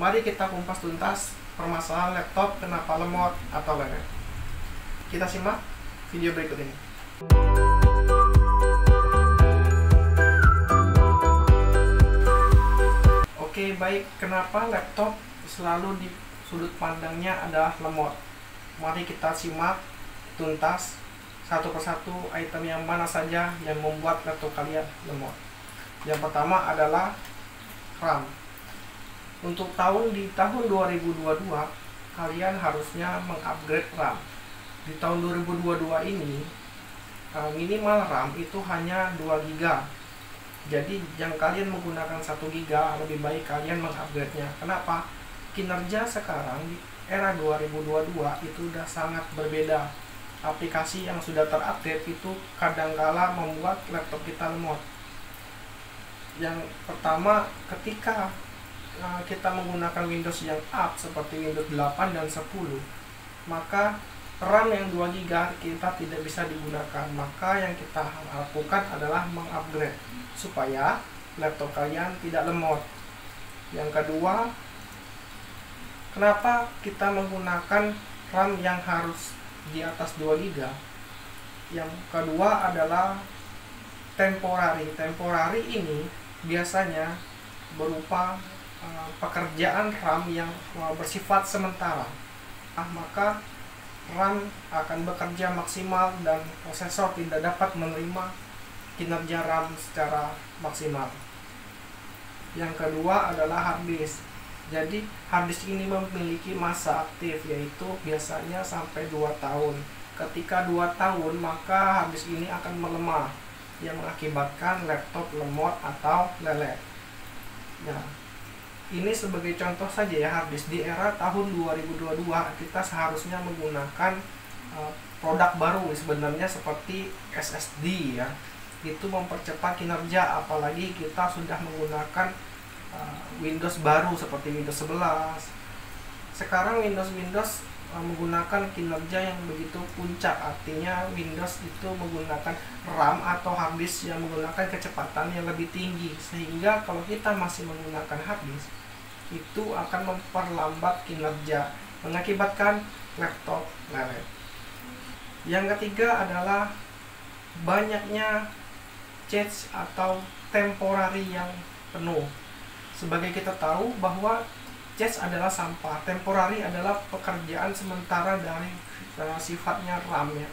Mari kita kumpas tuntas permasalahan laptop kenapa lemot atau lelet. Kita simak video berikut ini. Oke, baik, kenapa laptop selalu di sudut pandangnya adalah lemot? Mari kita simak tuntas satu persatu item yang mana saja yang membuat laptop kalian lemot. Yang pertama adalah RAM. Untuk di tahun 2022 kalian harusnya mengupgrade RAM. Di tahun 2022 ini minimal RAM itu hanya 2 GB. Jadi yang kalian menggunakan 1 GB, lebih baik kalian mengupgrade-nya. Kenapa? Kinerja sekarang di era 2022 itu udah sangat berbeda. Aplikasi yang sudah terupdate itu kadangkala membuat laptop kita lemot. Yang pertama, ketika kita menggunakan Windows yang up seperti Windows 8 dan 10, maka RAM yang 2 GB kita tidak bisa digunakan. Maka yang kita lakukan adalah mengupgrade supaya laptop kalian tidak lemot. Yang kedua, kenapa kita menggunakan RAM yang harus di atas 2 GB? Yang kedua adalah temporary. Temporary ini biasanya berupa pekerjaan RAM yang bersifat sementara. Maka RAM akan bekerja maksimal dan prosesor tidak dapat menerima kinerja RAM secara maksimal. Yang kedua adalah hard disk. Jadi hard disk ini memiliki masa aktif, yaitu biasanya sampai 2 tahun. Ketika 2 tahun, maka hard disk ini akan melemah, yang mengakibatkan laptop lemot atau lelet. Nah, ini sebagai contoh saja ya, hard disk di era tahun 2022 kita seharusnya menggunakan produk baru sebenarnya seperti SSD ya. Itu mempercepat kinerja, apalagi kita sudah menggunakan Windows baru seperti Windows 11. Sekarang Windows menggunakan kinerja yang begitu puncak, artinya Windows itu menggunakan RAM atau hard disk yang menggunakan kecepatan yang lebih tinggi, sehingga kalau kita masih menggunakan hard disk itu akan memperlambat kinerja, mengakibatkan laptop lelet. Yang ketiga adalah banyaknya cache atau temporary yang penuh. Sebagai kita tahu bahwa cache adalah sampah, temporary adalah pekerjaan sementara dari sifatnya RAM ya.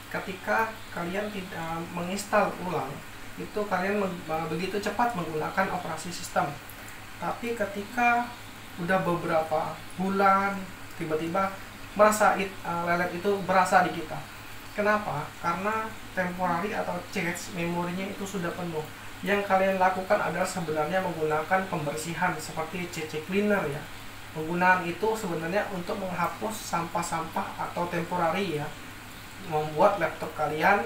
Ketika kalian tidak menginstal ulang, itu kalian begitu cepat menggunakan operasi sistem. Tapi ketika udah beberapa bulan, tiba-tiba merasa lelet itu berasa di kita. Kenapa? Karena temporary atau cache memorinya itu sudah penuh. Yang kalian lakukan adalah sebenarnya menggunakan pembersihan seperti CC cleaner ya. Penggunaan itu sebenarnya untuk menghapus sampah-sampah atau temporary ya, membuat laptop kalian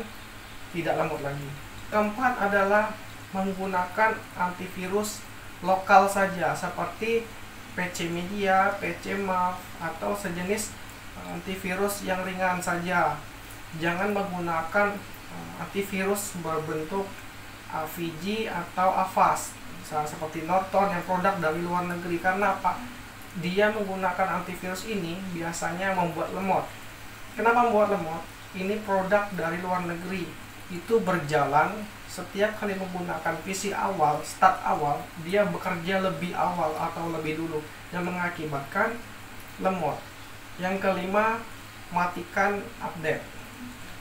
tidak lemot lagi. Keempat adalah menggunakan antivirus lokal saja seperti PC Media, PC Maf, atau sejenis antivirus yang ringan saja. Jangan menggunakan antivirus berbentuk AVG atau Avast, misalnya seperti Norton yang produk dari luar negeri. Karena apa? Dia menggunakan antivirus ini biasanya membuat lemot. Kenapa membuat lemot? Ini produk dari luar negeri, itu berjalan setiap kali menggunakan PC awal, start awal, dia bekerja lebih awal atau lebih dulu, yang mengakibatkan lemot. Yang kelima, matikan update.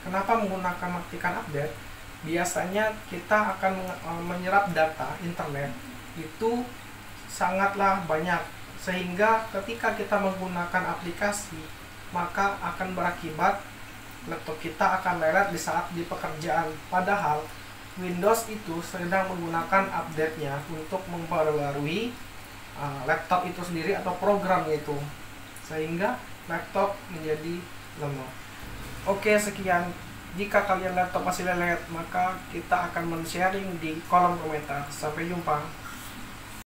Kenapa menggunakan matikan update? Biasanya kita akan menyerap data internet itu sangatlah banyak, sehingga ketika kita menggunakan aplikasi, maka akan berakibat laptop kita akan lelet di saat di pekerjaan. Padahal Windows itu sedang menggunakan update-nya untuk memperbarui laptop itu sendiri atau programnya itu, sehingga laptop menjadi lemot. Oke, sekian. Jika kalian laptop masih lelet, maka kita akan men-sharing di kolom komentar. Sampai jumpa.